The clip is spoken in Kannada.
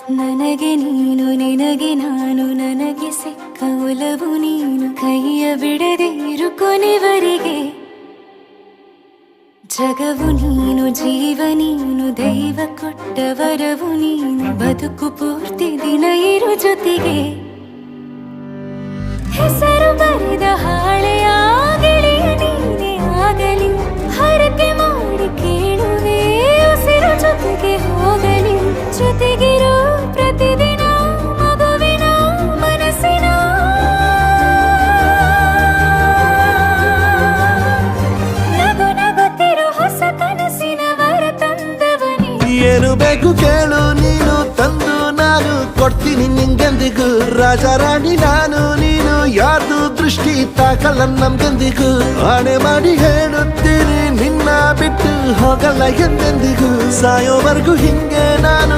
ನನಗೆ ನೀನು ನಿನಗೆ ನಾನು ನನಗೆ ಸಿಕ್ಕ ಒಲವು ನೀನು ಕೈಯ ಬಿಡದೆ ಇರು ಕೊನೆವರೆಗೆ ಜಗವು ನೀನು ಜೀವ ನೀನು ದೈವ ಕೊಟ್ಟ ವರವು ನೀನು ಬದುಕು ಪೂರ್ತಿ ದಿನ ಇರು ಜೊತೆಗೆ ಹೆಸರು ಬರೆದ ಹಾಳೆಯ ಗೆಳೆಯ ನೀನೇ ಆಗಲಿ ಹರಕೆ ಮಾಡಿ ಕೇಳುವೆ ಉಸಿರು ಜೊತೆಗೆ ಹೋಗಲಿ ಜೊತೆಗಿರೋ ಪ್ರತಿದಿನ ಮಗುವಿನ ಮನಸ್ಸಿನ ನಗು ನಗುತ್ತಿರೋ ಹೊಸ ಕನಸಿನ ವರ ತಂದವನೇ ಏನು ಬೇಕು ಕೇಳು ನೀನು ತಂದು ನಾನು ಕೊಡ್ತೀನಿ ನಿಂಗೆಂದಿಗೂ ರಾಜ ರಾಣಿ ನಾನು ನೀನು ಯಾರ್ದು ದೃಷ್ಟಿ ತಾಕಲ್ಲ ನಮ್ಗೆಂದಿಗೂ ಆಣೆ ಮಾಡಿ ಹೇಳುತ್ತೀನಿ ನಿನ್ನ ಬಿಟ್ಟು ಹೋಗಲ್ಲ ಎಂದೆಂದಿಗೂ ಸಾಯೋವರೆಗೂ ಹಿಂಗೆ ನಾನು